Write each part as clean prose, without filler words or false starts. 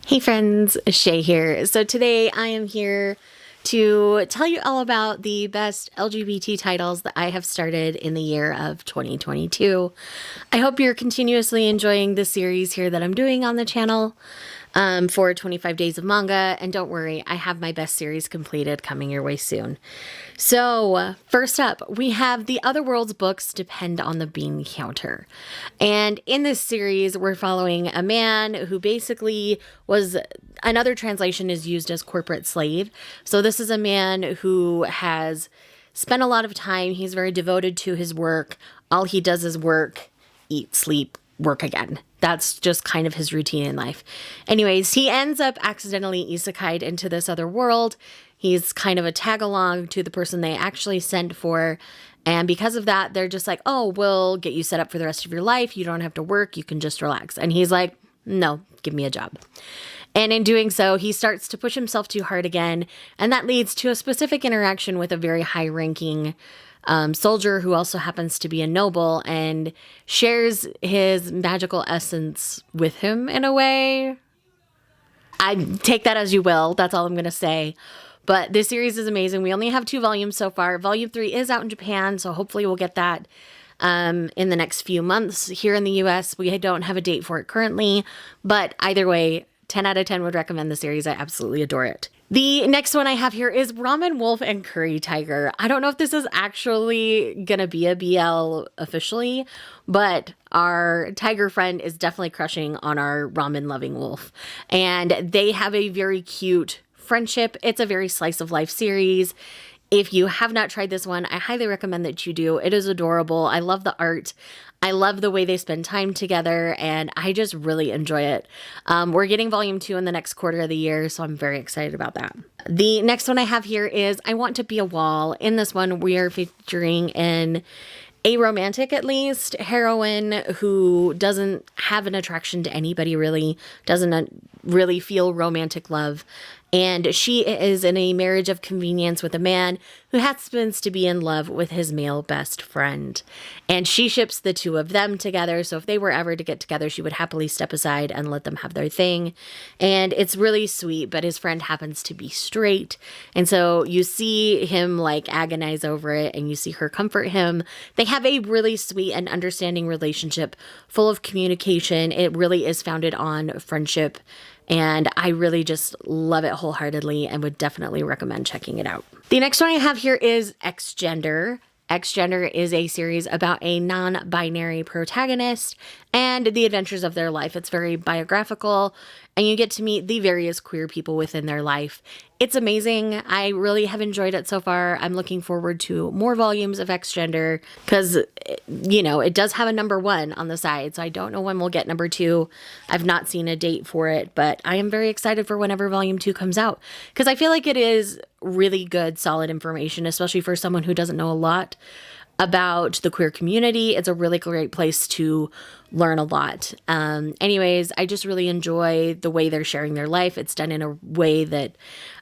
Hey friends, Shay here. So today I am here to tell you all about the best LGBT titles that I have started in the year of 2022. I hope you're continuously enjoying the series here that I'm doing on the channel for 25 days of manga. And don't worry, I have my best series completed coming your way soon. So first up, we have The Other World's books depend on the bean counter. And in this series, we're following a man who basically was, another translation is used as corporate slave. So this is a man who has spent a lot of time. He's very devoted to his work. All he does is work, eat, sleep, work again. That's just kind of his routine in life. Anyways, he ends up accidentally isekai'd into this other world. He's kind of a tag along to the person they actually sent for. And because of that, they're just like, oh, we'll get you set up for the rest of your life. You don't have to work. You can just relax. And he's like, no, give me a job. And in doing so, he starts to push himself too hard again. And that leads to a specific interaction with a very high-ranking soldier who also happens to be a noble and shares his magical essence with him in a way. I take that as you will. That's all I'm going to say. But this series is amazing. We only have 2 volumes so far. Volume 3 is out in Japan, so hopefully we'll get that in the next few months. Here in the US, we don't have a date for it currently. But either way, 10 out of 10 would recommend the series. I absolutely adore it. The next one I have here is Ramen Wolf and Curry Tiger. I don't know if this is actually going to be a BL officially, but our tiger friend is definitely crushing on our ramen loving wolf. And they have a very cute friendship. It's a very slice of life series. If you have not tried this one, I highly recommend that you do. It is adorable. I love the art. I love the way they spend time together, and I just really enjoy it. We're getting volume 2 in the next quarter of the year, so I'm very excited about that. The next one I have here is I Want to Be a Wall. In this one, we are featuring a romantic, at least, heroine who doesn't have an attraction to anybody really, doesn't really feel romantic love. And she is in a marriage of convenience with a man who happens to be in love with his male best friend. And she ships the two of them together. So if they were ever to get together, she would happily step aside and let them have their thing. And it's really sweet, but his friend happens to be straight. And so you see him like agonize over it and you see her comfort him. They have a really sweet and understanding relationship full of communication. It really is founded on friendship. And I really just love it wholeheartedly and would definitely recommend checking it out. The next one I have here is X-Gender. X-Gender is a series about a non-binary protagonist and the adventures of their life. It's very biographical, and you get to meet the various queer people within their life. It's amazing. I really have enjoyed it so far. I'm looking forward to more volumes of X-Gender because, you know, it does have a number 1 on the side, so I don't know when we'll get number 2. I've not seen a date for it, but I am very excited for whenever volume 2 comes out because I feel like it is really good, solid information, especially for someone who doesn't know a lot about the queer community. It's a really great place to learn a lot. Anyways, I just really enjoy the way they're sharing their life. It's done in a way that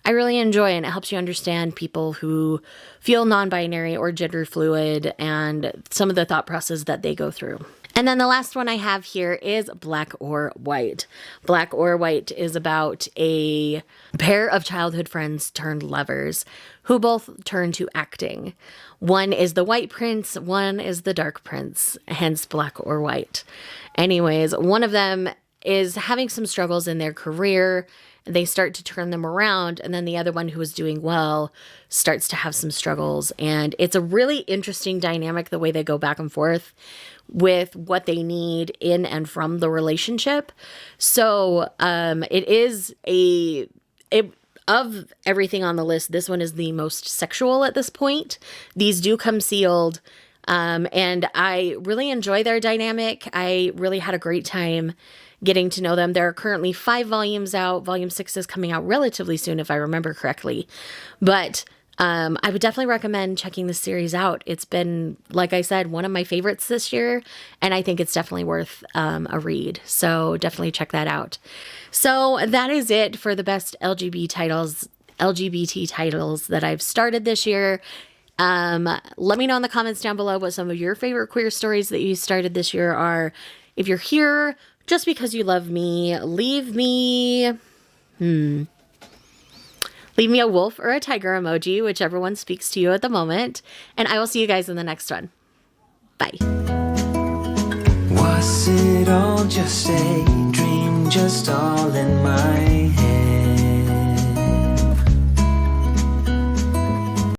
I really enjoy, and it helps you understand people who feel non-binary or gender fluid and some of the thought process that they go through. And then the last one I have here is Black or White. Black or White is about a pair of childhood friends turned lovers who both turn to acting. One is the white prince, one is the dark prince, hence Black or White. Anyways, one of them is having some struggles in their career. They start to turn them around, and then the other one who is doing well starts to have some struggles. And it's a really interesting dynamic, the way they go back and forth with what they need in and from the relationship. So it is of everything on the list, this one is the most sexual at this point. These do come sealed. And I really enjoy their dynamic. I really had a great time getting to know them. There are currently 5 volumes out. Volume 6 is coming out relatively soon, if I remember correctly. But I would definitely recommend checking this series out. It's been, like I said, one of my favorites this year, and I think it's definitely worth a read. So definitely check that out. So that is it for the best LGBT titles that I've started this year. Let me know in the comments down below what some of your favorite queer stories that you started this year are. If you're here just because you love me, leave me Leave me a wolf or a tiger emoji, whichever one speaks to you at the moment. And I will see you guys in the next one. Bye. Was it all just a dream, just all in my head?